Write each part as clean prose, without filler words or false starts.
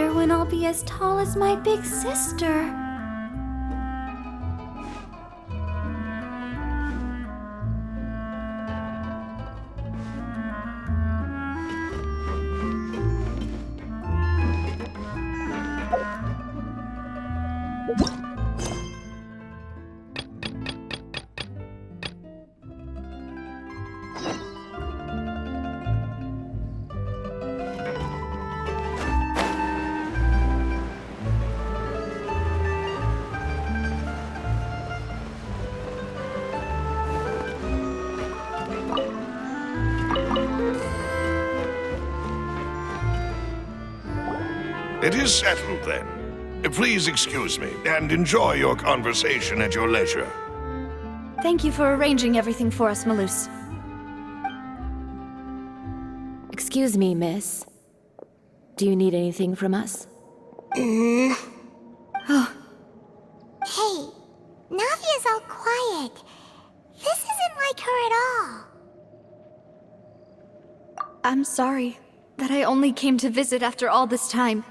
wonder when I'll be as tall as my big sister. It is settled, then. Please excuse me, and enjoy your conversation at your leisure. Thank you for arranging everything for us, Malus. Excuse me, miss. Do you need anything from us? Hey, Navia's all quiet. This isn't like her at all. I'm sorry that I only came to visit after all this time.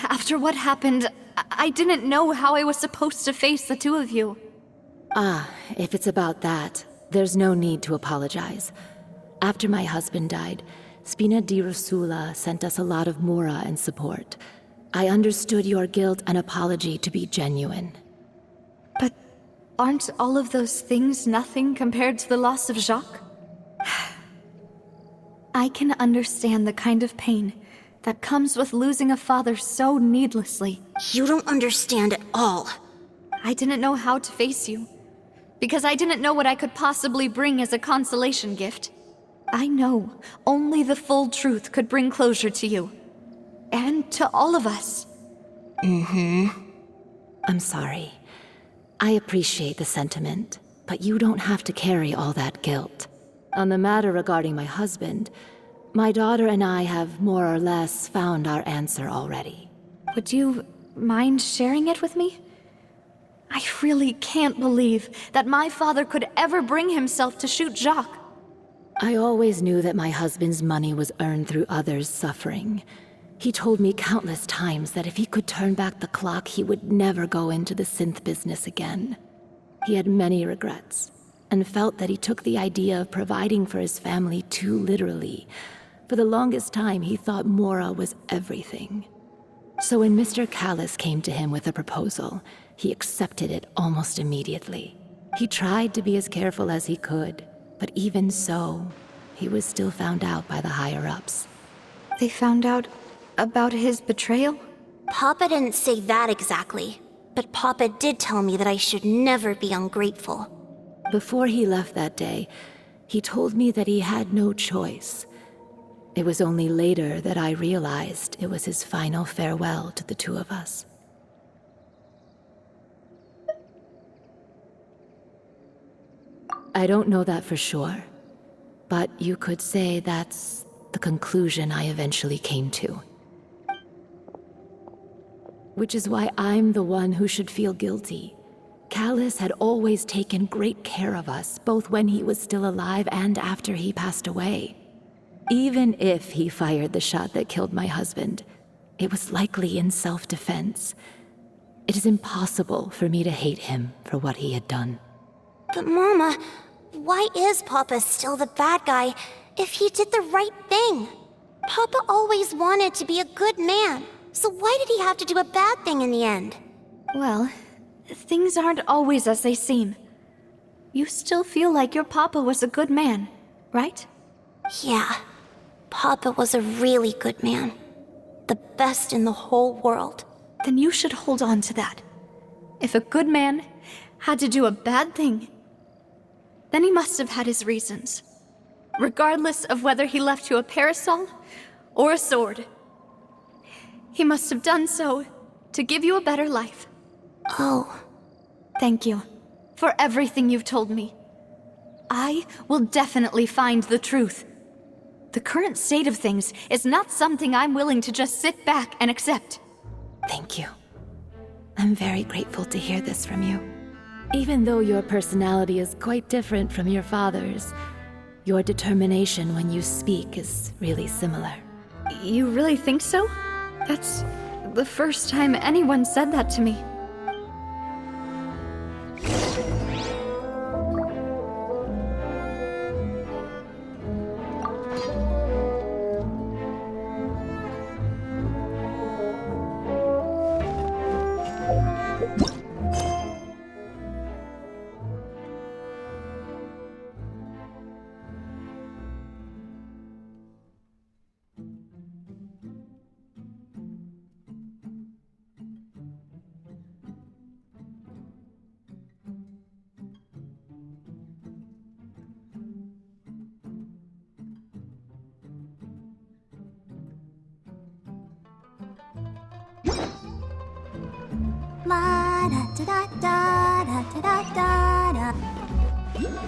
After what happened, I didn't know how I was supposed to face the two of you. Ah, if it's about that, there's no need to apologize. After my husband died, Spina di Rosula sent us a lot of mora and support. I understood your guilt and apology to be genuine. But aren't all of those things nothing compared to the loss of Jacques? I can understand the kind of pain that comes with losing a father so needlessly. You don't understand at all. I didn't know how to face you, because I didn't know what I could possibly bring as a consolation gift. I know only the full truth could bring closure to you, and to all of us. I'm sorry. I appreciate the sentiment, but you don't have to carry all that guilt. On the matter regarding my husband, my daughter and I have more or less found our answer already. Would you mind sharing it with me? I really can't believe that my father could ever bring himself to shoot Jacques. I always knew that my husband's money was earned through others' suffering. He told me countless times that if he could turn back the clock, he would never go into the synth business again. He had many regrets, and felt that he took the idea of providing for his family too literally. For the longest time, he thought Mora was everything. So when Mr. Callis came to him with a proposal, he accepted it almost immediately. He tried to be as careful as he could, but even so, he was still found out by the higher-ups. They found out about his betrayal? Papa didn't say that exactly, but Papa did tell me that I should never be ungrateful. Before he left that day, he told me that he had no choice. It was only later that I realized it was his final farewell to the two of us. I don't know that for sure, but you could say that's the conclusion I eventually came to. Which is why I'm the one who should feel guilty. Callis had always taken great care of us, both when he was still alive and after he passed away. Even if he fired the shot that killed my husband, it was likely in self-defense. It is impossible for me to hate him for what he had done. But Mama, why is Papa still the bad guy if he did the right thing? Papa always wanted to be a good man, so why did he have to do a bad thing in the end? Well, things aren't always as they seem. You still feel like your papa was a good man, right? Yeah, Papa was a really good man. The best in the whole world. Then you should hold on to that. If a good man had to do a bad thing, then he must have had his reasons. Regardless of whether he left you a parasol or a sword. He must have done so to give you a better life. Oh. Thank you for everything you've told me. I will definitely find the truth. The current state of things is not something I'm willing to just sit back and accept. Thank you. I'm very grateful to hear this from you. Even though your personality is quite different from your father's, your determination when you speak is really similar. You really think so? That's the first time anyone said that to me.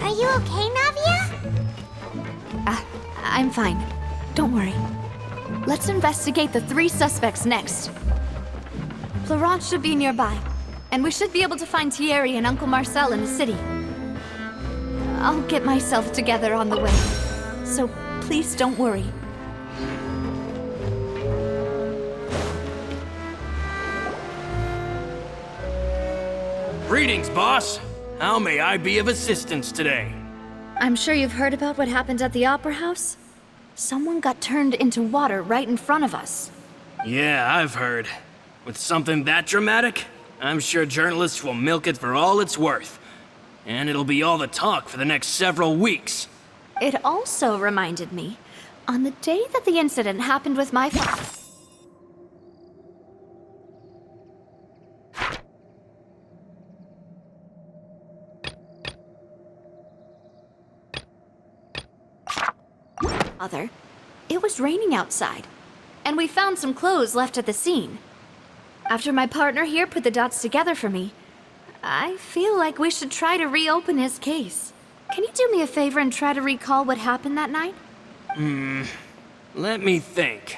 Are you okay, Navia? I'm fine. Don't worry. Let's investigate the 3 suspects next. Florence should be nearby, and we should be able to find Thierry and Uncle Marcel in the city. I'll get myself together on the way, so please don't worry. Greetings, boss. How may I be of assistance today? I'm sure you've heard about what happened at the Opera House. Someone got turned into water right in front of us. Yeah, I've heard. With something that dramatic, I'm sure journalists will milk it for all it's worth. And it'll be all the talk for the next several weeks. It also reminded me, on the day that the incident happened with my father. It was raining outside, and we found some clothes left at the scene. After my partner here put the dots together for me, I feel like we should try to reopen his case. Can you do me a favor and try to recall what happened that night? Let me think.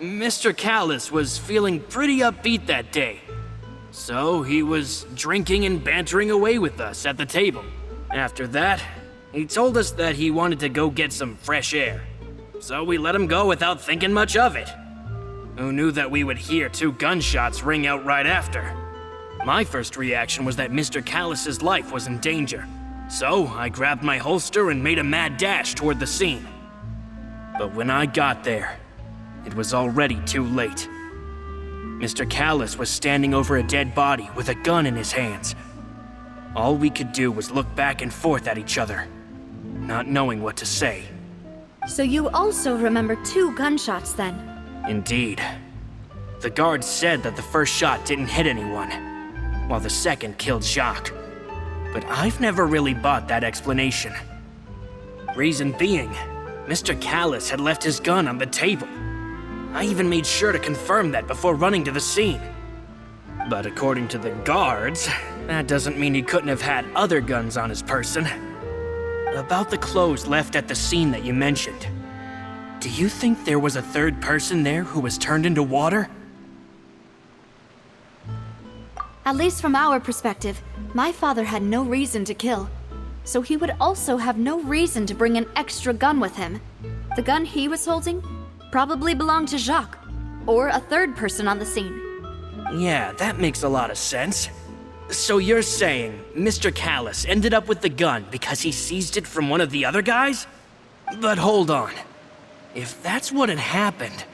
Mr. Callis was feeling pretty upbeat that day. So he was drinking and bantering away with us at the table. After that, he told us that he wanted to go get some fresh air. So we let him go without thinking much of it. Who knew that we would hear 2 gunshots ring out right after? My first reaction was that Mr. Callis's life was in danger. So I grabbed my holster and made a mad dash toward the scene. But when I got there, it was already too late. Mr. Callis was standing over a dead body with a gun in his hands. All we could do was look back and forth at each other, not knowing what to say. So you also remember 2 gunshots then? Indeed. The guard said that the first shot didn't hit anyone, while the second killed Jacques. But I've never really bought that explanation. Reason being, Mr. Callis had left his gun on the table. I even made sure to confirm that before running to the scene. But according to the guards, that doesn't mean he couldn't have had other guns on his person. About the clothes left at the scene that you mentioned, do you think there was a 3rd person there who was turned into water? At least from our perspective, my father had no reason to kill. So he would also have no reason to bring an extra gun with him. The gun he was holding probably belonged to Jacques, or a 3rd person on the scene. Yeah, that makes a lot of sense. So you're saying Mr. Callis ended up with the gun because he seized it from one of the other guys? But hold on. If that's what had happened,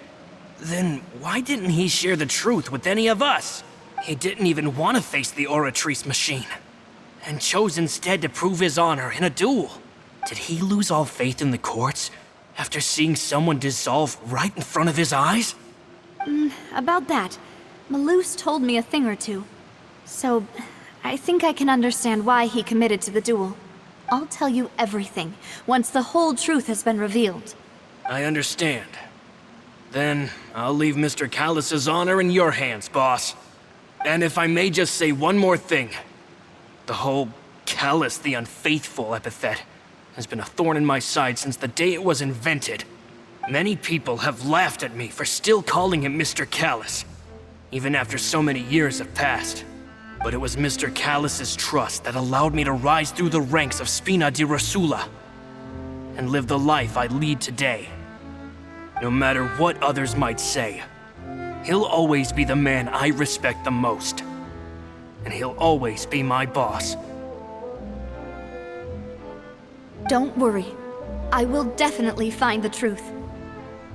then why didn't he share the truth with any of us? He didn't even want to face the Oratrice machine, and chose instead to prove his honor in a duel. Did he lose all faith in the courts after seeing someone dissolve right in front of his eyes? About that, Malus told me a thing or two. So, I think I can understand why he committed to the duel. I'll tell you everything, once the whole truth has been revealed. I understand. Then, I'll leave Mr. Callis's honor in your hands, boss. And if I may just say one more thing. The whole Callis the Unfaithful epithet has been a thorn in my side since the day it was invented. Many people have laughed at me for still calling him Mr. Callis, even after so many years have passed. But it was Mr. Callis's trust that allowed me to rise through the ranks of Spina di Rosula and live the life I lead today. No matter what others might say, he'll always be the man I respect the most. And he'll always be my boss. Don't worry. I will definitely find the truth.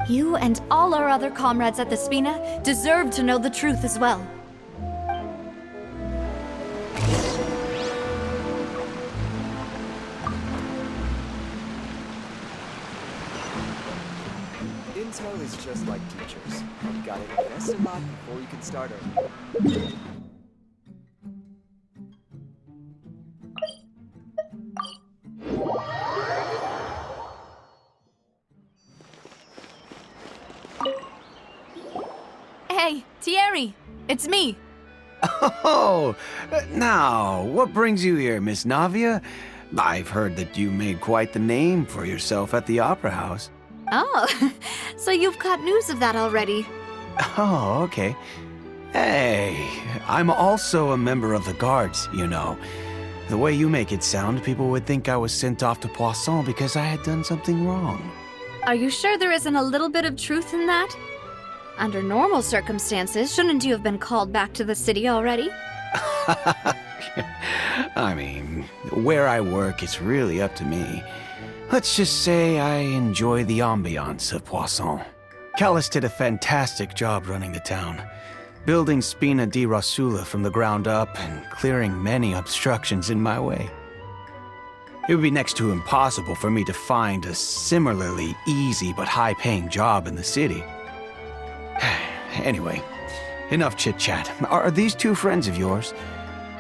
You and all our other comrades at the Spina deserve to know the truth as well. Intel is just like teachers. You gotta invest a lot before you can start earning. Hey, Thierry! It's me! Oh, now, what brings you here, Miss Navia? I've heard that you made quite the name for yourself at the Opera House. Oh, so you've got news of that already. Oh, okay. Hey, I'm also a member of the Guards, you know. The way you make it sound, people would think I was sent off to Poisson because I had done something wrong. Are you sure there isn't a little bit of truth in that? Under normal circumstances, shouldn't you have been called back to the city already? I mean, where I work, it's really up to me. Let's just say I enjoy the ambiance of Poisson. Callis did a fantastic job running the town, building Spina di Rosula from the ground up and clearing many obstructions in my way. It would be next to impossible for me to find a similarly easy but high-paying job in the city. Anyway, enough chit-chat. Are these two friends of yours?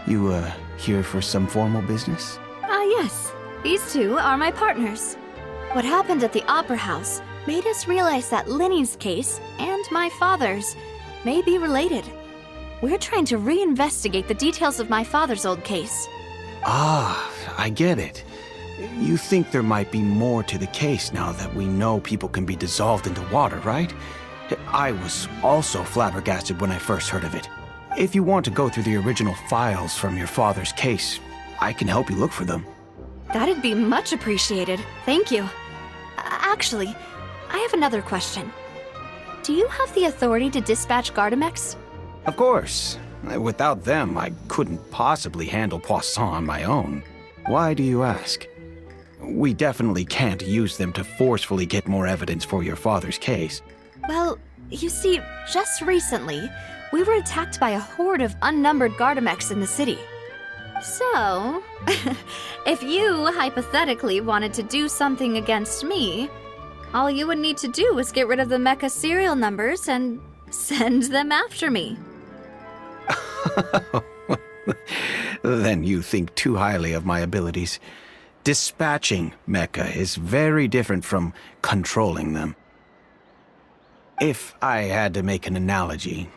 You, here for some formal business? Ah, yes. These two are my partners. What happened at the Opera House made us realize that Linny's case and my father's may be related. We're trying to reinvestigate the details of my father's old case. Ah, I get it. You think there might be more to the case now that we know people can be dissolved into water, right? I was also flabbergasted when I first heard of it. If you want to go through the original files from your father's case, I can help you look for them. That'd be much appreciated. Thank you. Actually, I have another question. Do you have the authority to dispatch Gardamex? Of course. Without them, I couldn't possibly handle Poisson on my own. Why do you ask? We definitely can't use them to forcefully get more evidence for your father's case. Well, you see, just recently, we were attacked by a horde of unnumbered Gardamex in the city. So, if you hypothetically wanted to do something against me, all you would need to do was get rid of the mecha serial numbers and send them after me. Then you think too highly of my abilities. Dispatching mecha is very different from controlling them. If I had to make an analogy,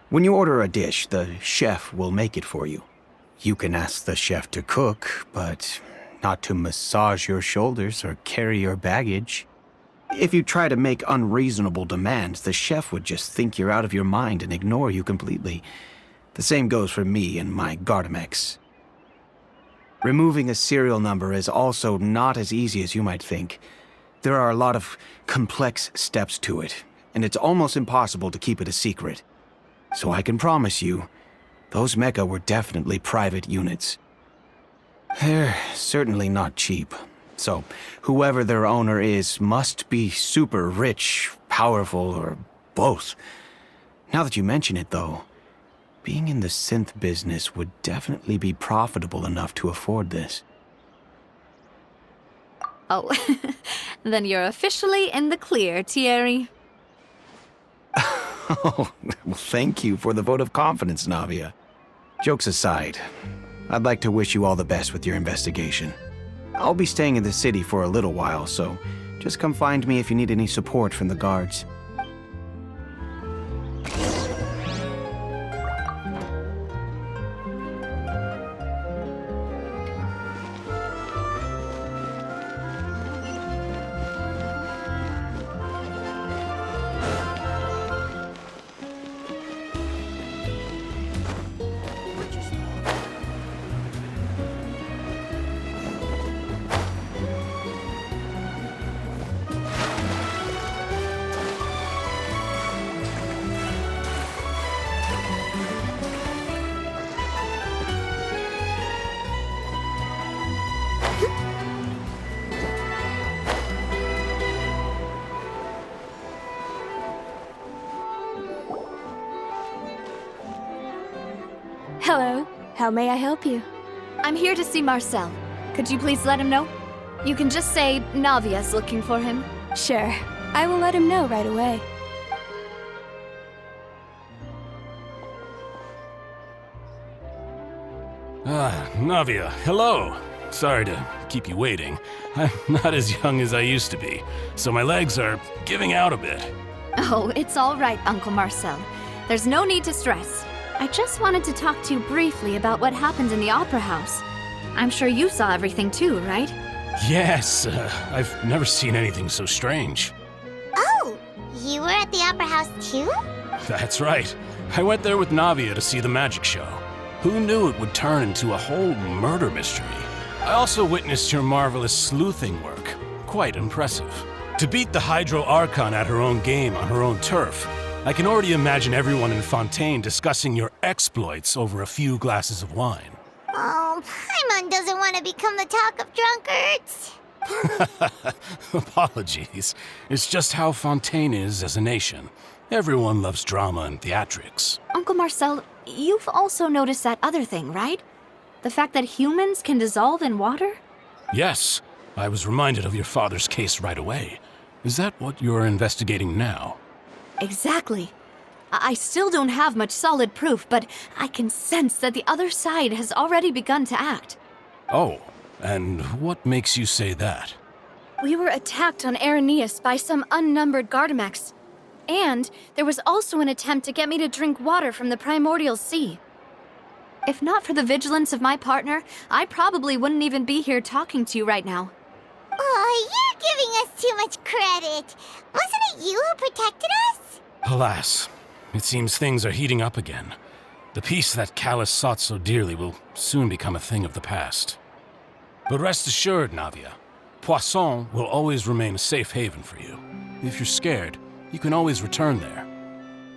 when you order a dish, the chef will make it for you. You can ask the chef to cook, but not to massage your shoulders or carry your baggage. If you try to make unreasonable demands, the chef would just think you're out of your mind and ignore you completely. The same goes for me and my Gardamex. Removing a serial number is also not as easy as you might think. There are a lot of complex steps to it, and it's almost impossible to keep it a secret. So I can promise you, those mecha were definitely private units. They're certainly not cheap. So whoever their owner is must be super rich, powerful, or both. Now that you mention it, though, being in the synth business would definitely be profitable enough to afford this. Oh, then you're officially in the clear, Thierry. Oh, well, thank you for the vote of confidence, Navia. Jokes aside, I'd like to wish you all the best with your investigation. I'll be staying in the city for a little while, so just come find me if you need any support from the guards. Hello. How may I help you? I'm here to see Marcel. Could you please let him know? You can just say Navia's looking for him. Sure. I will let him know right away. Navia, hello. Sorry to keep you waiting. I'm not as young as I used to be, so my legs are giving out a bit. Oh, it's all right, Uncle Marcel. There's no need to stress. I just wanted to talk to you briefly about what happened in the Opera House. I'm sure you saw everything too, right? Yes, I've never seen anything so strange. Oh, you were at the Opera House too? That's right. I went there with Navia to see the magic show. Who knew it would turn into a whole murder mystery? I also witnessed your marvelous sleuthing work. Quite impressive. To beat the Hydro Archon at her own game on her own turf, I can already imagine everyone in Fontaine discussing your exploits over a few glasses of wine. Oh, Paimon doesn't want to become the talk of drunkards. Apologies. It's just how Fontaine is as a nation. Everyone loves drama and theatrics. Uncle Marcel, you've also noticed that other thing, right? The fact that humans can dissolve in water? Yes, I was reminded of your father's case right away. Is that what you're investigating now? Exactly. I still don't have much solid proof, but I can sense that the other side has already begun to act. Oh, and what makes you say that? We were attacked on Araneus by some unnumbered Gardamex. And there was also an attempt to get me to drink water from the primordial sea. If not for the vigilance of my partner, I probably wouldn't even be here talking to you right now. Oh, you're giving us too much credit. Wasn't it you who protected us? Alas, it seems things are heating up again. The peace that Callus sought so dearly will soon become a thing of the past. But rest assured, Navia, Poisson will always remain a safe haven for you. If you're scared, you can always return there.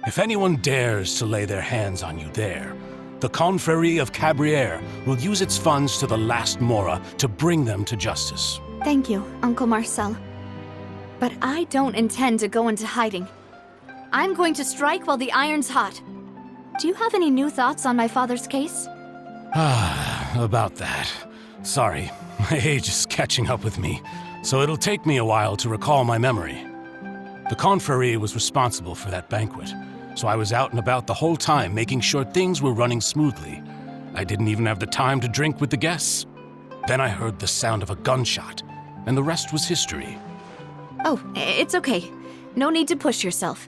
If anyone dares to lay their hands on you there, the Confrérie of Cabrières will use its funds to the last Mora to bring them to justice. Thank you, Uncle Marcel. But I don't intend to go into hiding. I'm going to strike while the iron's hot. Do you have any new thoughts on my father's case? About that. Sorry, my age is catching up with me, so it'll take me a while to recall my memory. The Confrérie was responsible for that banquet, so I was out and about the whole time making sure things were running smoothly. I didn't even have the time to drink with the guests. Then I heard the sound of a gunshot, and the rest was history. Oh, it's okay. No need to push yourself.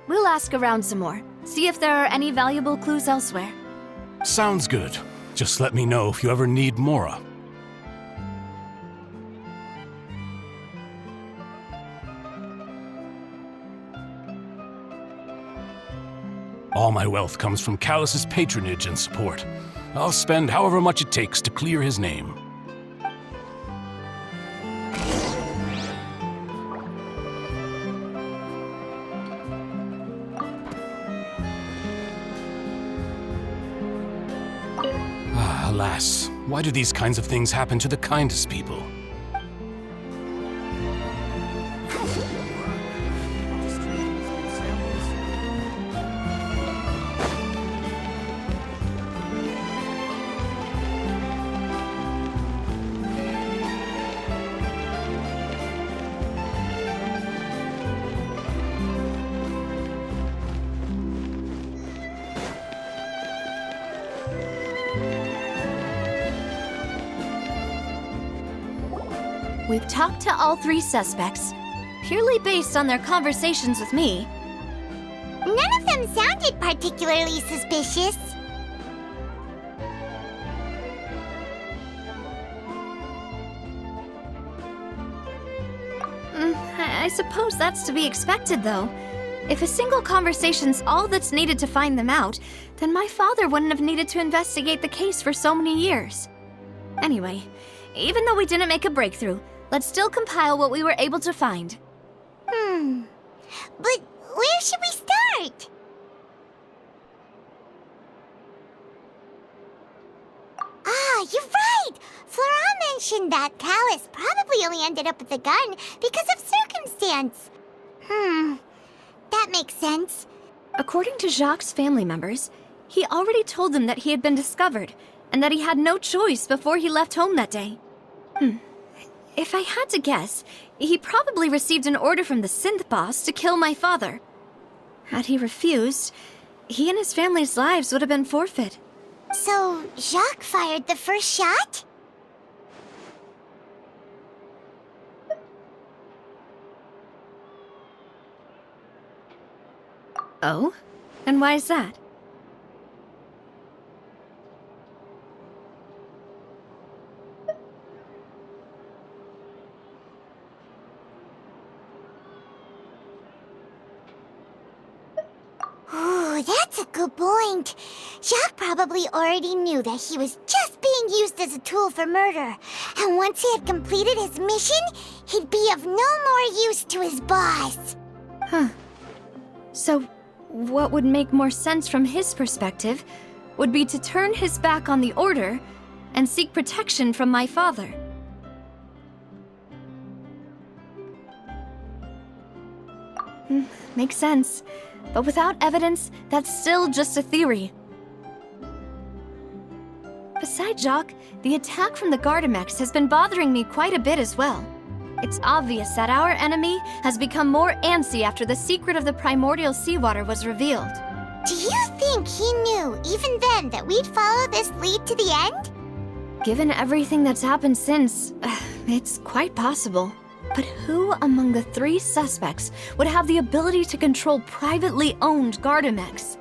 We'll ask around some more, see if there are any valuable clues elsewhere. Sounds good. Just let me know if you ever need Mora. All my wealth comes from Callus's patronage and support. I'll spend however much it takes to clear his name. Alas, why do these kinds of things happen to the kindest people? We've talked to all three suspects, purely based on their conversations with me. None of them sounded particularly suspicious. I suppose that's to be expected, though. If a single conversation's all that's needed to find them out, then my father wouldn't have needed to investigate the case for so many years. Anyway, even though we didn't make a breakthrough, let's still compile what we were able to find. But where should we start? Ah, you're right! Flora mentioned that Callus probably only ended up with the gun because of circumstance. That makes sense. According to Jacques' family members, He already told them that he had been discovered, and that he had no choice before he left home that day. If I had to guess, he probably received an order from the synth boss to kill my father. Had he refused, he and his family's lives would have been forfeit. So, Jacques fired the first shot? Oh? And why is that? Ooh, that's a good point. Jacques probably already knew that he was just being used as a tool for murder. And once he had completed his mission, he'd be of no more use to his boss. Huh. So, what would make more sense from his perspective would be to turn his back on the Order and seek protection from my father. Makes sense. But without evidence, that's still just a theory. Besides Jacques, the attack from the Gardamex has been bothering me quite a bit as well. It's obvious that our enemy has become more antsy after the secret of the primordial seawater was revealed. Do you think he knew, even then, that we'd follow this lead to the end? Given everything that's happened since, it's quite possible. But who among the 3 suspects would have the ability to control privately owned Gardamex?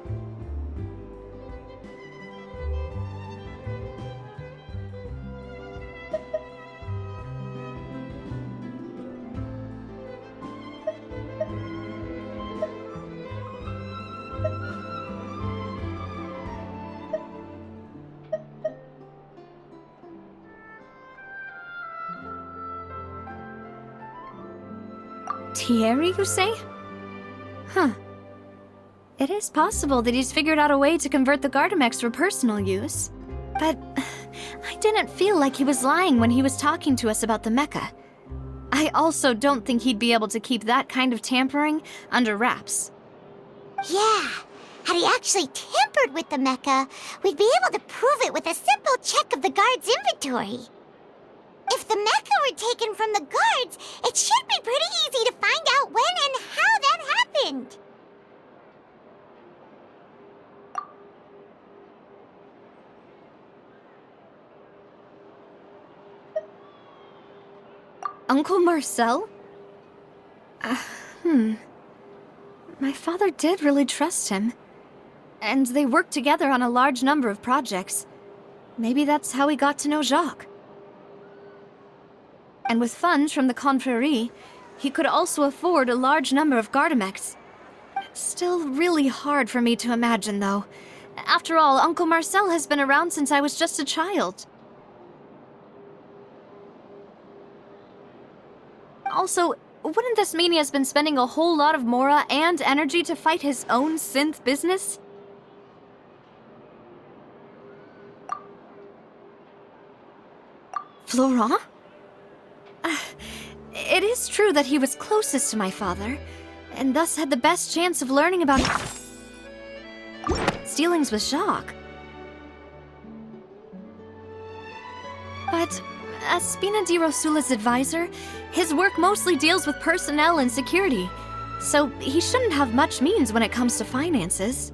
Thierry, you say? Huh. It is possible that he's figured out a way to convert the Gardamex for personal use. But I didn't feel like he was lying when he was talking to us about the mecha. I also don't think he'd be able to keep that kind of tampering under wraps. Yeah. Had he actually tampered with the mecha, we'd be able to prove it with a simple check of the guard's inventory. If the mecha were taken from the guards, it should be pretty easy to find out when and how that happened. Uncle Marcel? My father did really trust him. And they worked together on a large number of projects. Maybe that's how he got to know Jacques. And with funds from the Confrérie, he could also afford a large number of Gardamex. It's still really hard for me to imagine, though. After all, Uncle Marcel has been around since I was just a child. Also, wouldn't this mean he has been spending a whole lot of mora and energy to fight his own synth business? Florent? It is true that he was closest to my father, and thus had the best chance of learning about dealings with Jacques. But as Spina di Rosula's advisor, his work mostly deals with personnel and security, so he shouldn't have much means when it comes to finances.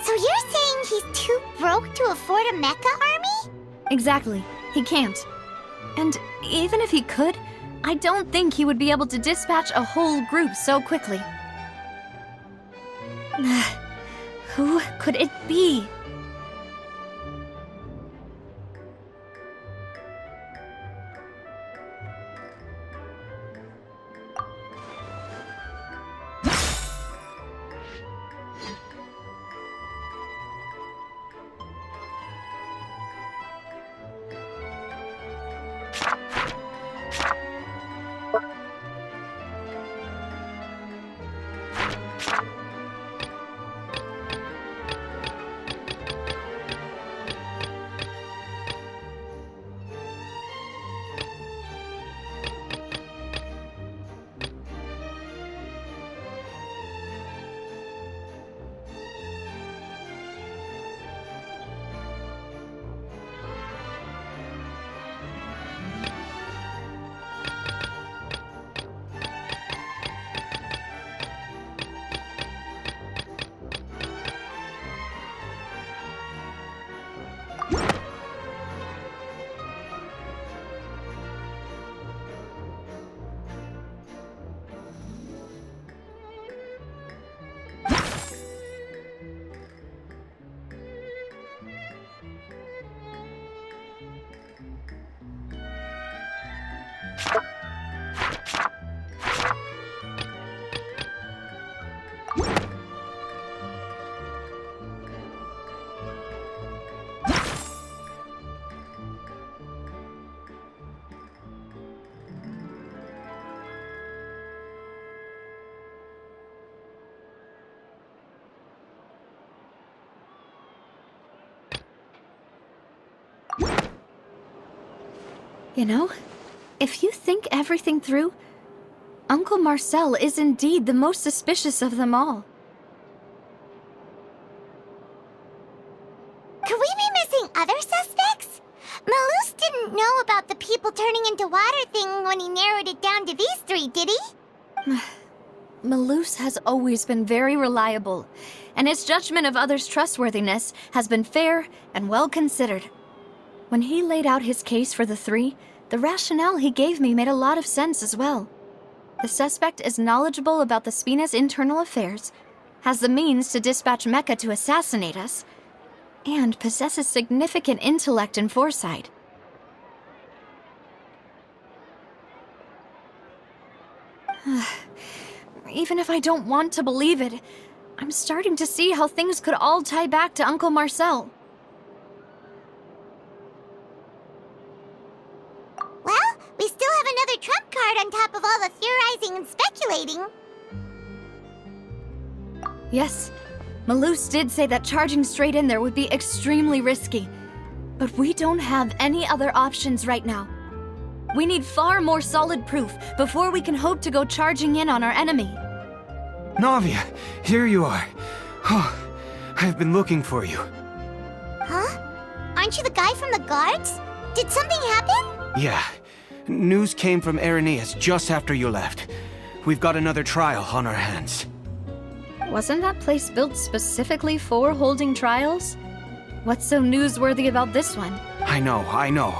So you're saying he's too broke to afford a mecha army? Exactly. He can't. And even if he could, I don't think he would be able to dispatch a whole group so quickly. Who could it be? You know, if you think everything through, Uncle Marcel is indeed the most suspicious of them all. Could we be missing other suspects? Malus didn't know about the people turning into water thing when he narrowed it down to these three, did he? Malus has always been very reliable, and his judgment of others' trustworthiness has been fair and well considered. When he laid out his case for the three, the rationale he gave me made a lot of sense as well. The suspect is knowledgeable about the Spina's internal affairs, has the means to dispatch Mecha to assassinate us, and possesses significant intellect and foresight. Even if I don't want to believe it, I'm starting to see how things could all tie back to Uncle Marcel. Well, we still have another trump card on top of all the theorizing and speculating. Yes, Malus did say that charging straight in there would be extremely risky. But we don't have any other options right now. We need far more solid proof before we can hope to go charging in on our enemy. Navia, here you are. Oh, I've been looking for you. Huh? Aren't you the guy from the guards? Did something happen? Yeah. News came from Irenaeus just after you left. We've got another trial on our hands. Wasn't that place built specifically for holding trials? What's so newsworthy about this one? I know.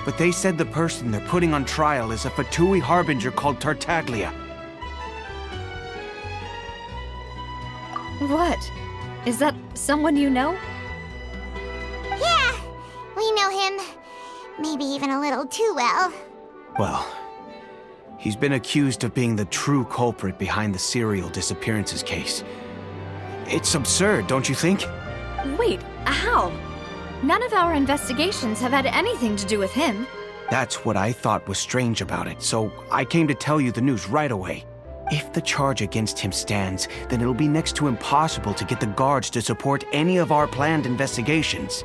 But they said the person they're putting on trial is a Fatui harbinger called Tartaglia. What? Is that someone you know? Yeah, we know him. Maybe even a little too well. Well, he's been accused of being the true culprit behind the serial disappearances case. It's absurd, don't you think? Wait, how? None of our investigations have had anything to do with him. That's what I thought was strange about it, so I came to tell you the news right away. If the charge against him stands, then it'll be next to impossible to get the guards to support any of our planned investigations.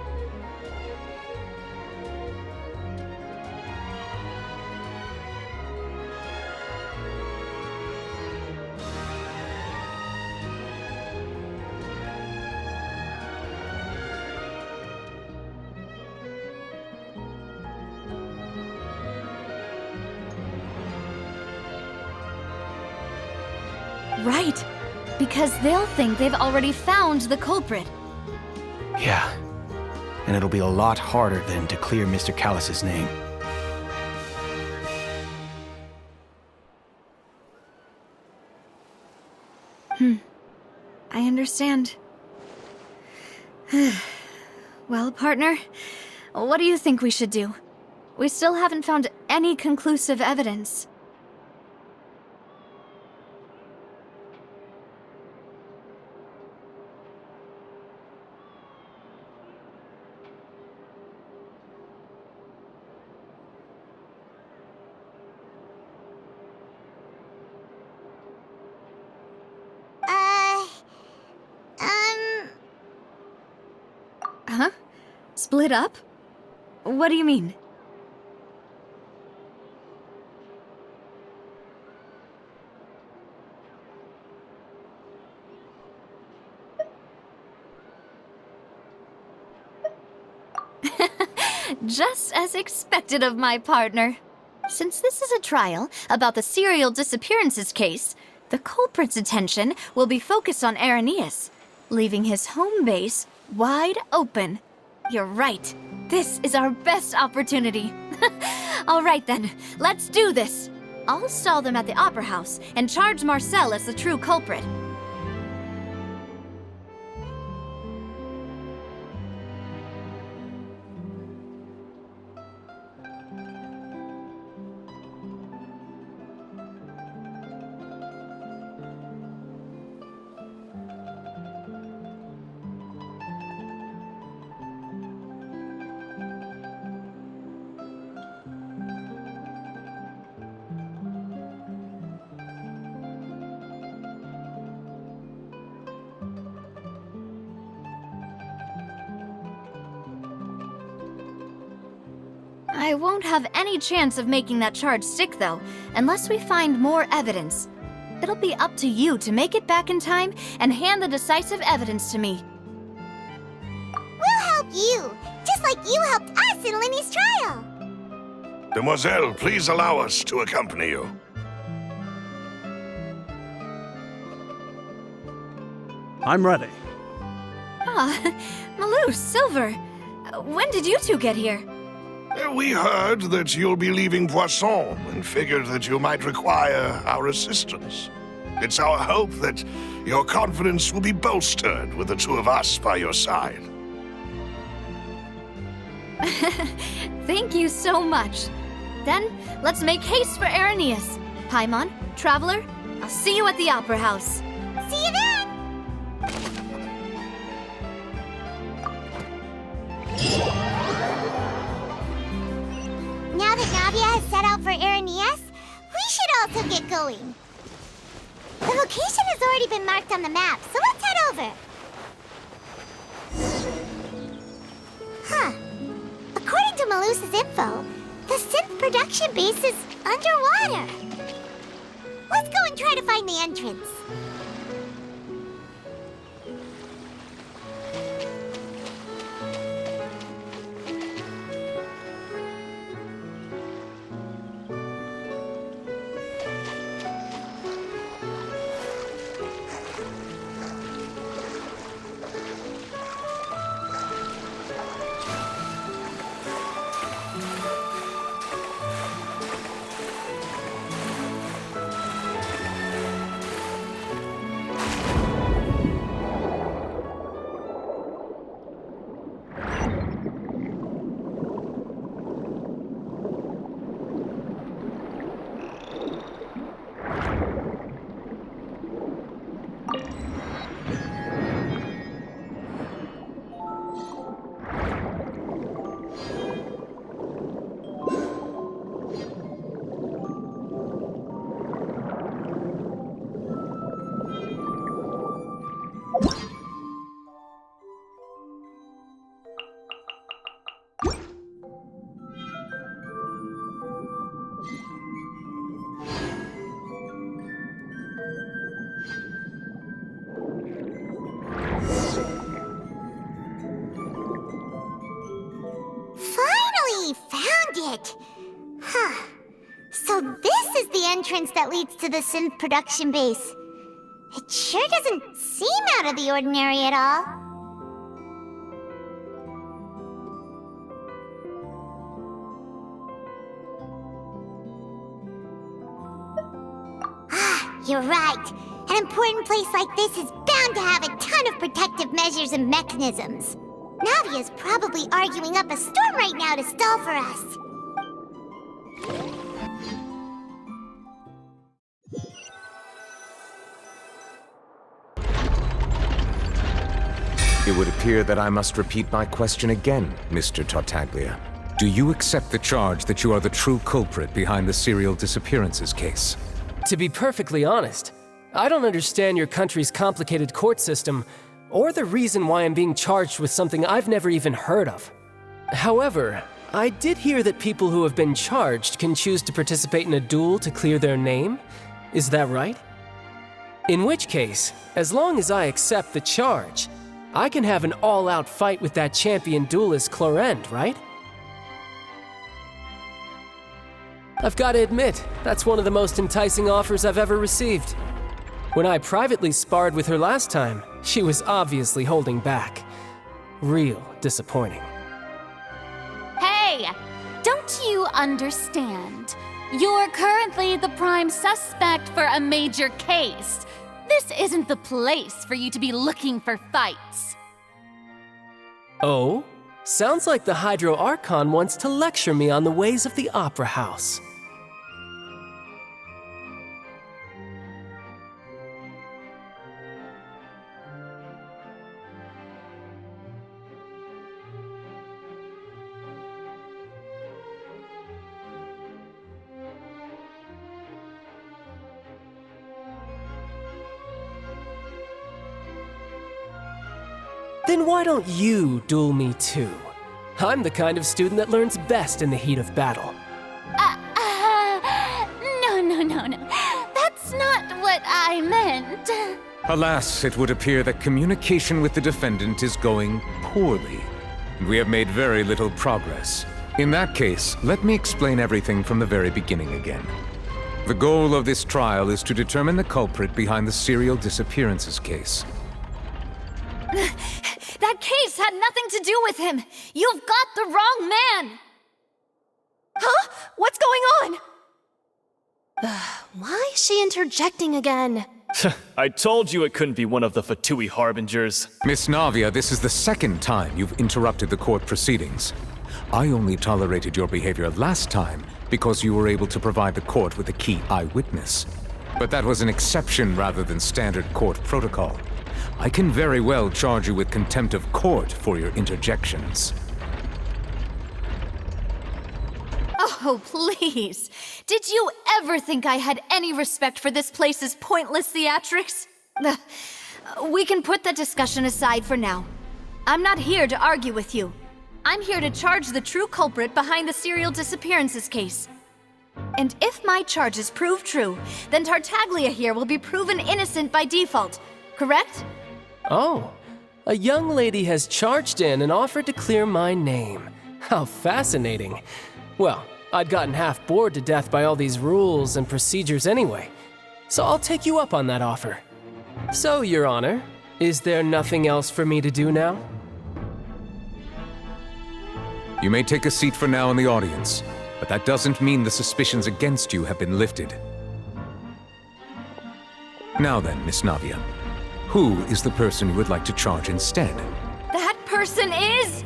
Right, because they'll think they've already found the culprit. Yeah, and it'll be a lot harder then to clear Mr. Callus's name. I understand. Well, partner, what do you think we should do? We still haven't found any conclusive evidence. Huh? Split up? What do you mean? Just as expected of my partner. Since this is a trial about the serial disappearances case, the culprit's attention will be focused on Irenaeus, leaving his home base wide open. You're right. This is our best opportunity. All right then, let's do this. I'll stall them at the Opera House and charge Marcel as the true culprit. I won't have any chance of making that charge stick, though, unless we find more evidence. It'll be up to you to make it back in time and hand the decisive evidence to me. We'll help you, just like you helped us in Linny's trial. Demoiselle, please allow us to accompany you. I'm ready. Ah, Malou, Silver. When did you two get here? We heard that you'll be leaving Poisson and figured that you might require our assistance. It's our hope that your confidence will be bolstered with the two of us by your side. Thank you so much. Then, let's make haste for Irenaeus. Paimon, Traveler, I'll see you at the Opera House. See you then! Now that Navia has set out for Irenaeus, we should also get going. The location has already been marked on the map, so let's head over. Huh. According to Malus's info, the synth production base is underwater. Let's go and try to find the entrance. Huh. So this is the entrance that leads to the synth production base. It sure doesn't seem out of the ordinary at all. Ah, you're right. An important place like this is bound to have a ton of protective measures and mechanisms. Navia's probably arguing up a storm right now to stall for us. It would appear that I must repeat my question again, Mr. Tartaglia. Do you accept the charge that you are the true culprit behind the serial disappearances case? To be perfectly honest, I don't understand your country's complicated court system, or the reason why I'm being charged with something I've never even heard of. However, I did hear that people who have been charged can choose to participate in a duel to clear their name. Is that right? In which case, as long as I accept the charge, I can have an all-out fight with that champion duelist Clorend, right? I've got to admit, that's one of the most enticing offers I've ever received. When I privately sparred with her last time, she was obviously holding back. Real disappointing. Hey! Don't you understand? You're currently the prime suspect for a major case. This isn't the place for you to be looking for fights. Oh? Sounds like the Hydro Archon wants to lecture me on the ways of the Opera House. Then why don't you duel me too? I'm the kind of student that learns best in the heat of battle. No. That's not what I meant. Alas, it would appear that communication with the defendant is going poorly, and we have made very little progress. In that case, let me explain everything from the very beginning again. The goal of this trial is to determine the culprit behind the serial disappearances case. That case had nothing to do with him. You've got the wrong man. Huh? What's going on? Why is she interjecting again? I told you it couldn't be one of the Fatui harbingers. Miss Navia, this is the second time you've interrupted the court proceedings. I only tolerated your behavior last time because you were able to provide the court with a key eyewitness. But that was an exception rather than standard court protocol. I can very well charge you with contempt of court for your interjections. Oh, please. Did you ever think I had any respect for this place's pointless theatrics? We can put that discussion aside for now. I'm not here to argue with you. I'm here to charge the true culprit behind the serial disappearances case. And if my charges prove true, then Tartaglia here will be proven innocent by default, correct? Oh, a young lady has charged in and offered to clear my name. How fascinating. Well, I'd gotten half bored to death by all these rules and procedures anyway, so I'll take you up on that offer. So, Your Honor, is there nothing else for me to do now? You may take a seat for now in the audience, but that doesn't mean the suspicions against you have been lifted. Now then, Miss Navia, who is the person you would like to charge instead? That person is...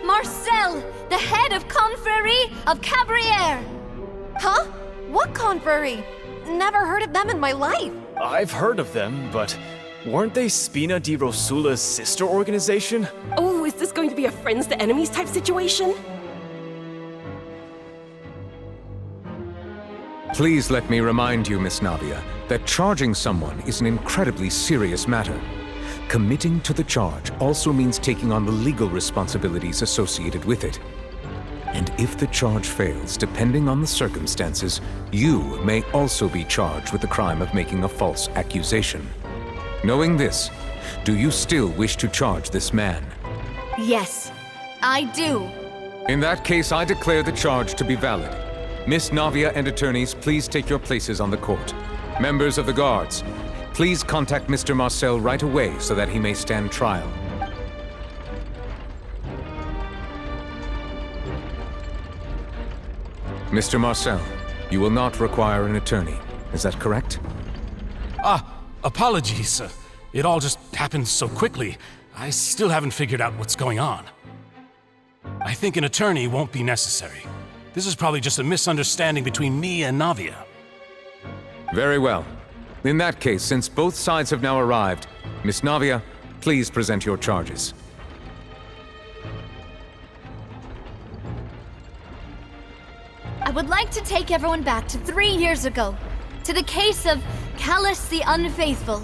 Marcel, the head of Confrérie of Cabrières! Huh? What confrérie? Never heard of them in my life. I've heard of them, but weren't they Spina di Rosula's sister organization? Oh, is this going to be a friends to enemies type situation? Please let me remind you, Miss Navia, that charging someone is an incredibly serious matter. Committing to the charge also means taking on the legal responsibilities associated with it. And if the charge fails, depending on the circumstances, you may also be charged with the crime of making a false accusation. Knowing this, do you still wish to charge this man? Yes, I do. In that case, I declare the charge to be valid. Miss Navia and attorneys, please take your places on the court. Members of the guards, please contact Mr. Marcel right away so that he may stand trial. Mr. Marcel, you will not require an attorney. Is that correct? Apologies. It all just happened so quickly. I still haven't figured out what's going on. I think an attorney won't be necessary. This is probably just a misunderstanding between me and Navia. Very well. In that case, since both sides have now arrived, Miss Navia, please present your charges. I would like to take everyone back to 3 years ago, to the case of Callus the Unfaithful.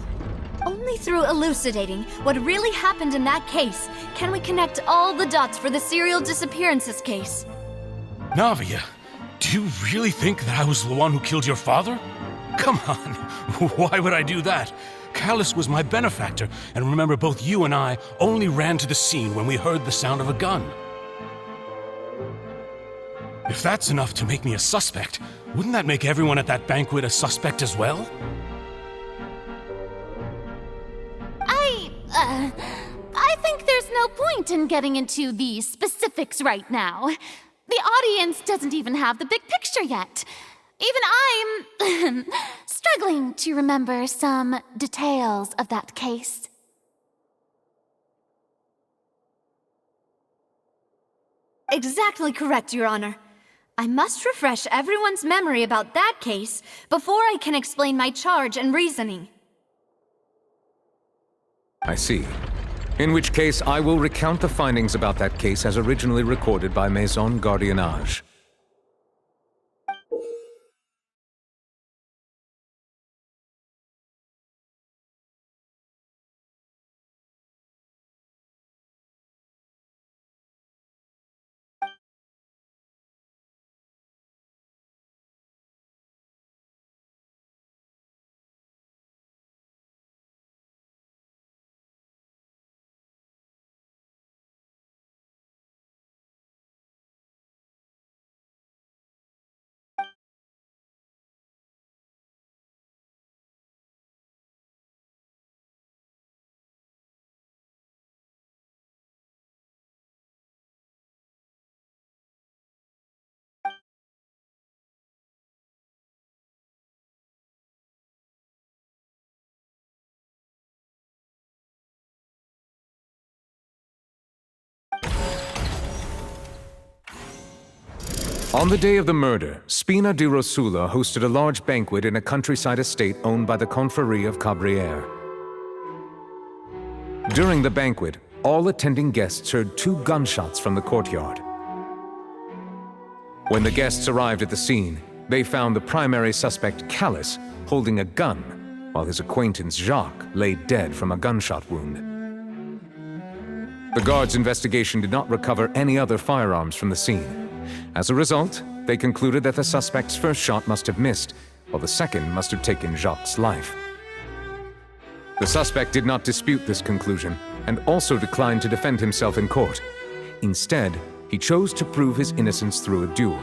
Only through elucidating what really happened in that case can we connect all the dots for the serial disappearances case. Navia, do you really think that I was the one who killed your father? Come on, why would I do that? Callus was my benefactor, and remember, both you and I only ran to the scene when we heard the sound of a gun. If that's enough to make me a suspect, wouldn't that make everyone at that banquet a suspect as well? I think there's no point in getting into the specifics right now. The audience doesn't even have the big picture yet. Even I'm struggling to remember some details of that case. Exactly correct, Your Honor. I must refresh everyone's memory about that case before I can explain my charge and reasoning. I see. In which case, I will recount the findings about that case as originally recorded by Maison Gardiennage. On the day of the murder, Spina di Rosula hosted a large banquet in a countryside estate owned by the Confrérie of Cabrières. During the banquet, all attending guests heard 2 gunshots from the courtyard. When the guests arrived at the scene, they found the primary suspect, Callus, holding a gun, while his acquaintance, Jacques, lay dead from a gunshot wound. The guards' investigation did not recover any other firearms from the scene. As a result, they concluded that the suspect's first shot must have missed, while the second must have taken Jacques' life. The suspect did not dispute this conclusion, and also declined to defend himself in court. Instead, he chose to prove his innocence through a duel.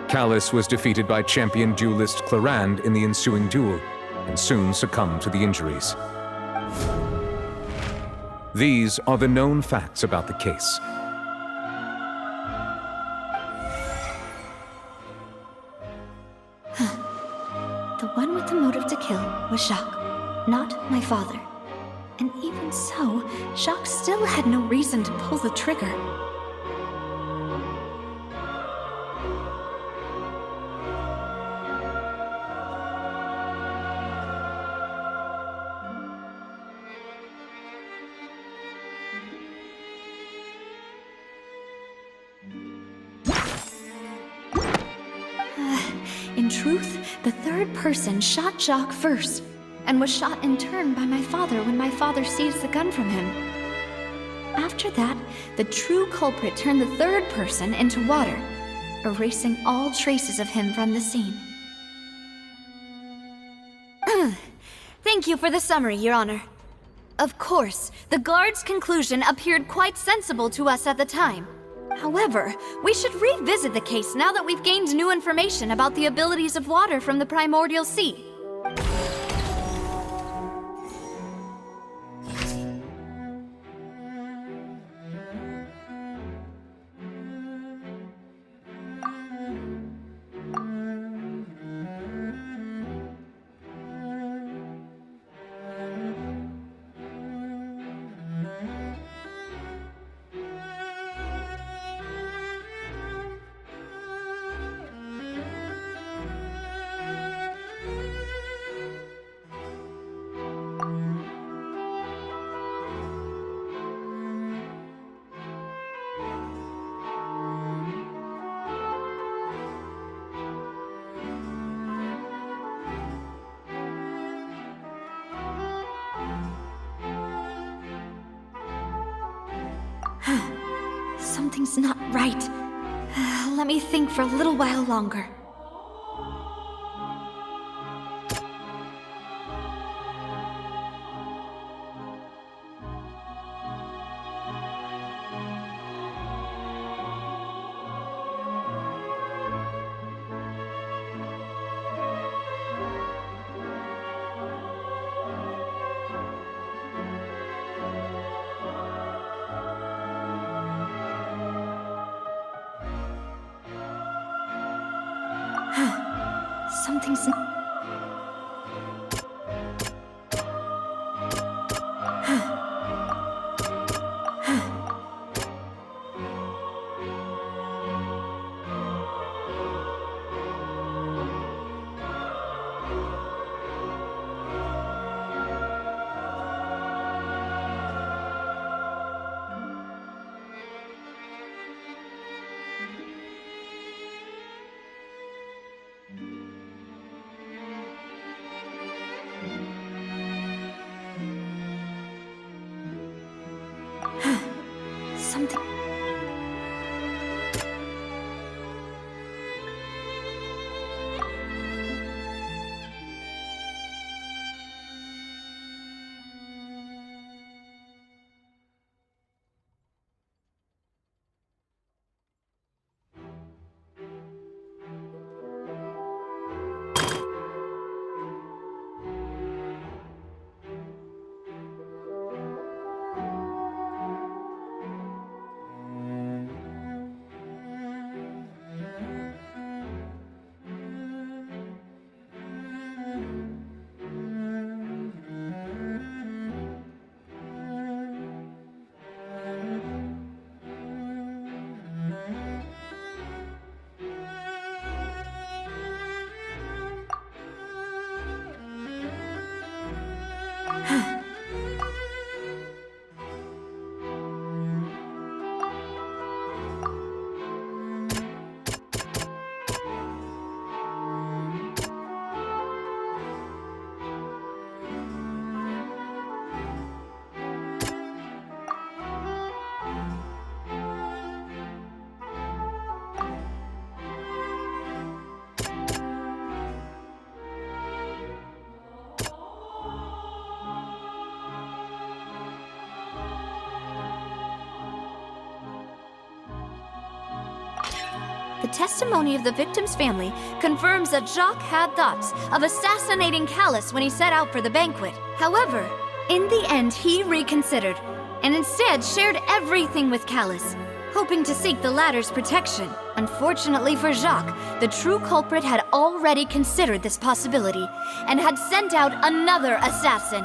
Callus was defeated by champion duelist Clarande in the ensuing duel, and soon succumbed to the injuries. These are the known facts about the case. The one with the motive to kill was Jacques, not my father. And even so, Jacques still had no reason to pull the trigger. In truth, the third person shot Jacques first, and was shot in turn by my father when my father seized the gun from him. After that, the true culprit turned the third person into water, erasing all traces of him from the scene. Thank you for the summary, Your Honor. Of course, the guard's conclusion appeared quite sensible to us at the time. However, we should revisit the case now that we've gained new information about the abilities of water from the primordial sea. Something's not right. Let me think for a little while longer. Something's... The testimony of the victim's family confirms that Jacques had thoughts of assassinating Callus when he set out for the banquet. However, in the end, he reconsidered and instead shared everything with Callus, hoping to seek the latter's protection. Unfortunately for Jacques, the true culprit had already considered this possibility and had sent out another assassin.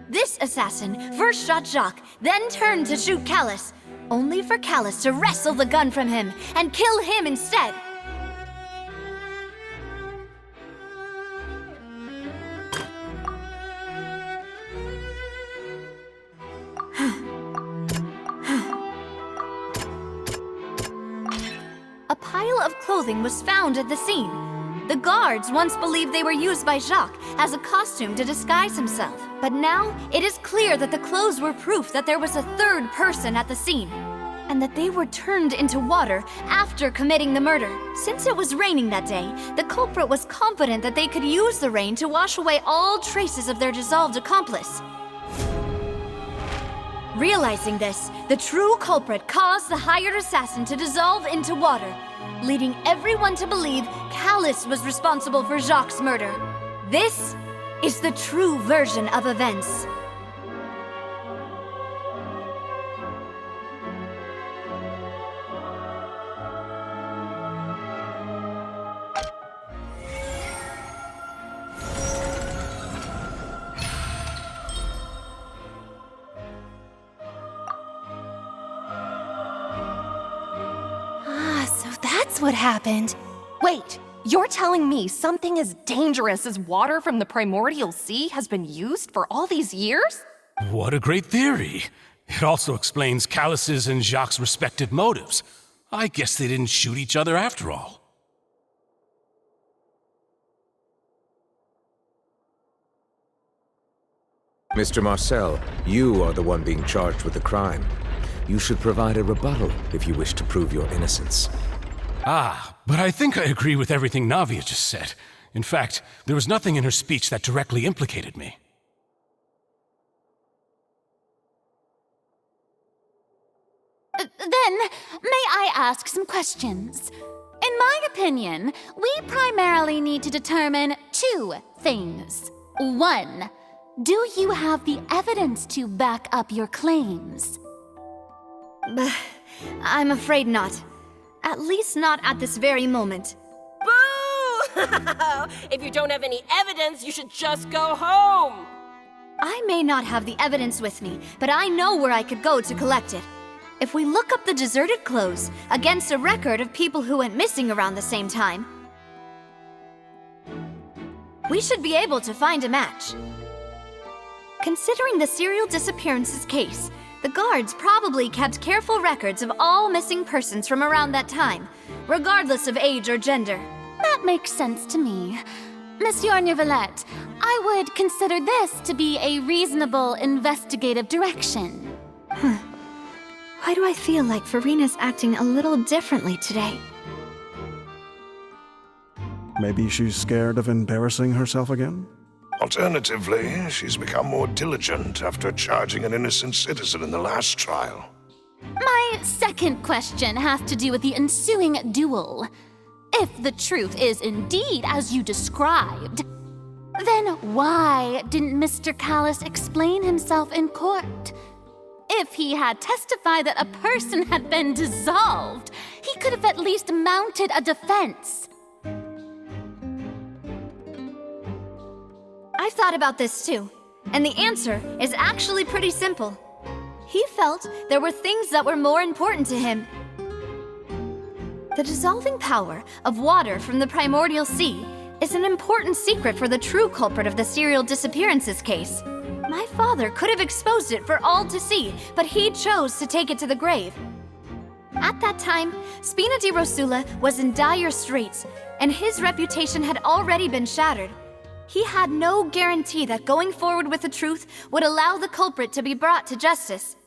This assassin first shot Jacques, then turned to shoot Callus, only for Callus to wrestle the gun from him and kill him instead. A pile of clothing was found at the scene. The guards once believed they were used by Jacques as a costume to disguise himself. But now, it is clear that the clothes were proof that there was a third person at the scene, and that they were turned into water after committing the murder. Since it was raining that day, the culprit was confident that they could use the rain to wash away all traces of their dissolved accomplice. Realizing this, the true culprit caused the hired assassin to dissolve into water, leading everyone to believe Callus was responsible for Jacques' murder. This is the true version of events. That's what happened. Wait, you're telling me something as dangerous as water from the primordial sea has been used for all these years? What a great theory. It also explains Callus's and Jacques' respective motives. I guess they didn't shoot each other after all. Mr. Marcel, you are the one being charged with the crime. You should provide a rebuttal if you wish to prove your innocence. Ah, but I think I agree with everything Navia just said. In fact, there was nothing in her speech that directly implicated me. Then, may I ask some questions? In my opinion, we primarily need to determine two things. One, do you have the evidence to back up your claims? I'm afraid not. At least not at this very moment. Boo! If you don't have any evidence, you should just go home! I may not have the evidence with me, but I know where I could go to collect it. If we look up the deserted clothes against a record of people who went missing around the same time, we should be able to find a match. Considering the serial disappearances case, the guards probably kept careful records of all missing persons from around that time, regardless of age or gender. That makes sense to me. Monsieur Neuvillette, I would consider this to be a reasonable investigative direction. Why do I feel like Farina's acting a little differently today? Maybe she's scared of embarrassing herself again? Alternatively, she's become more diligent after charging an innocent citizen in the last trial. My second question has to do with the ensuing duel. If the truth is indeed as you described, then why didn't Mr. Callus explain himself in court? If he had testified that a person had been dissolved, he could have at least mounted a defense. I've thought about this too, and the answer is actually pretty simple. He felt there were things that were more important to him. The dissolving power of water from the primordial sea is an important secret for the true culprit of the serial disappearances case. My father could have exposed it for all to see, but he chose to take it to the grave. At that time, Spina di Rosula was in dire straits, and his reputation had already been shattered. He had no guarantee that going forward with the truth would allow the culprit to be brought to justice.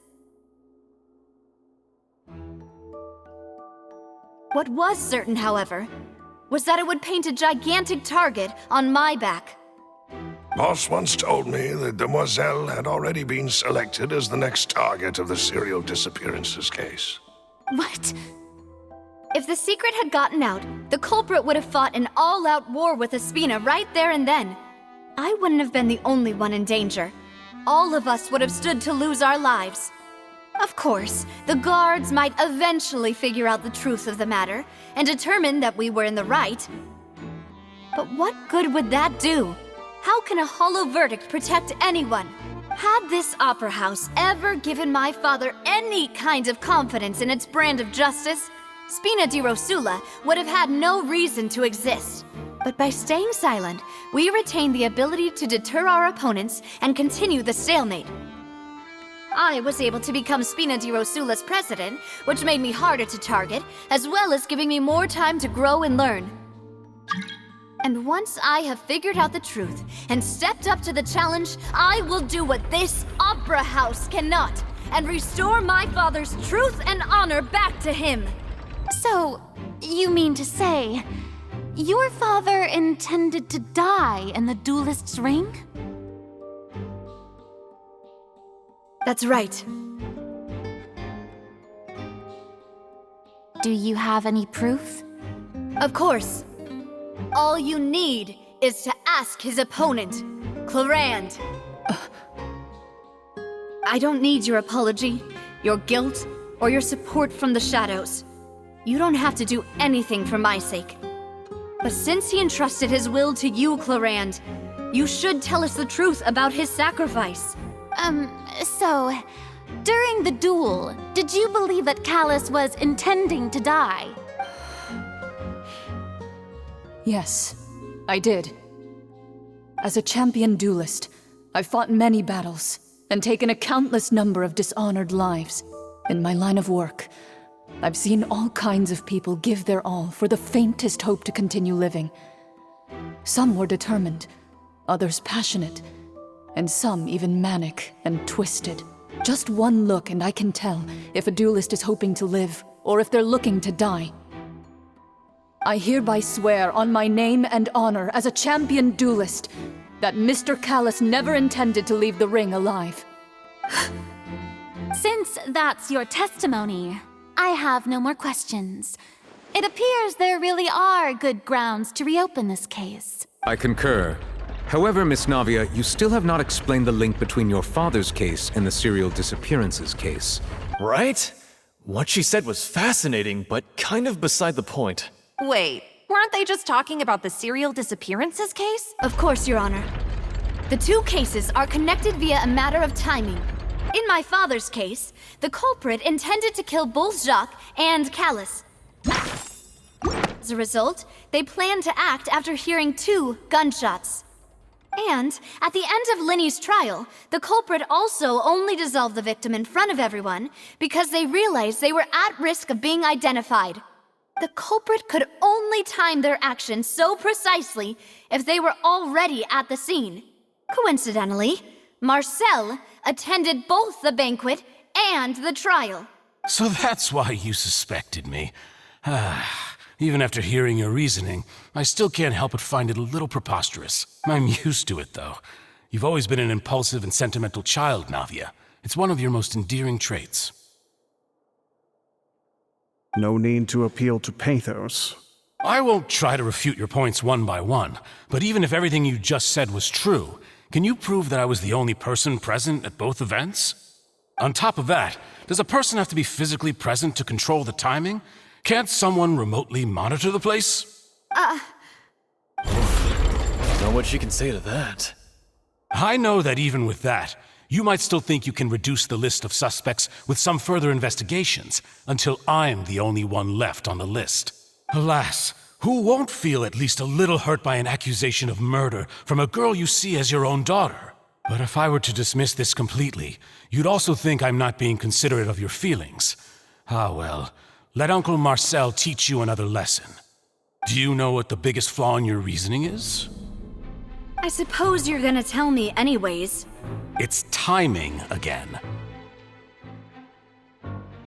What was certain, however, was that it would paint a gigantic target on my back. Boss once told me that Demoiselle had already been selected as the next target of the serial disappearances case. What? If the secret had gotten out, the culprit would have fought an all-out war with Espina right there and then. I wouldn't have been the only one in danger. All of us would have stood to lose our lives. Of course, the guards might eventually figure out the truth of the matter and determine that we were in the right. But what good would that do? How can a hollow verdict protect anyone? Had this opera house ever given my father any kind of confidence in its brand of justice, Spina di Rosula would have had no reason to exist. But by staying silent, we retain the ability to deter our opponents and continue the stalemate. I was able to become Spina di Rosula's president, which made me harder to target, as well as giving me more time to grow and learn. And once I have figured out the truth and stepped up to the challenge, I will do what this opera house cannot, and restore my father's truth and honor back to him. So, you mean to say, your father intended to die in the duelist's ring? That's right. Do you have any proof? Of course. All you need is to ask his opponent, Clarand. I don't need your apology, your guilt, or your support from the shadows. You don't have to do anything for my sake. But since he entrusted his will to you, Clarand, you should tell us the truth about his sacrifice. So, during the duel, did you believe that Callus was intending to die? Yes, I did. As a champion duelist, I've fought many battles and taken a countless number of dishonored lives. In my line of work, I've seen all kinds of people give their all for the faintest hope to continue living. Some were determined, others passionate, and some even manic and twisted. Just one look and I can tell if a duelist is hoping to live or if they're looking to die. I hereby swear on my name and honor as a champion duelist that Mr. Callus never intended to leave the ring alive. Since that's your testimony, I have no more questions. It appears there really are good grounds to reopen this case. I concur. However, Miss Navia, you still have not explained the link between your father's case and the serial disappearances case. Right? What she said was fascinating, but kind of beside the point. Wait, weren't they just talking about the serial disappearances case? Of course, Your Honor. The two cases are connected via a matter of timing. In my father's case, the culprit intended to kill both Jacques and Callus. As a result, they planned to act after hearing 2 gunshots. And at the end of Linny's trial, the culprit also only dissolved the victim in front of everyone because they realized they were at risk of being identified. The culprit could only time their actions so precisely if they were already at the scene. Coincidentally, Marcel attended both the banquet and the trial. So that's why you suspected me. Even after hearing your reasoning, I still can't help but find it a little preposterous. I'm used to it, though. You've always been an impulsive and sentimental child, Navia. It's one of your most endearing traits. No need to appeal to pathos. I won't try to refute your points one by one, but even if everything you just said was true, can you prove that I was the only person present at both events? On top of that, does a person have to be physically present to control the timing? Can't someone remotely monitor the place? Know what you can say to that. I know that even with that, you might still think you can reduce the list of suspects with some further investigations, until I'm the only one left on the list. Alas, who won't feel at least a little hurt by an accusation of murder from a girl you see as your own daughter? But if I were to dismiss this completely, you'd also think I'm not being considerate of your feelings. Ah well, let Uncle Marcel teach you another lesson. Do you know what the biggest flaw in your reasoning is? I suppose you're gonna tell me anyways. It's timing again.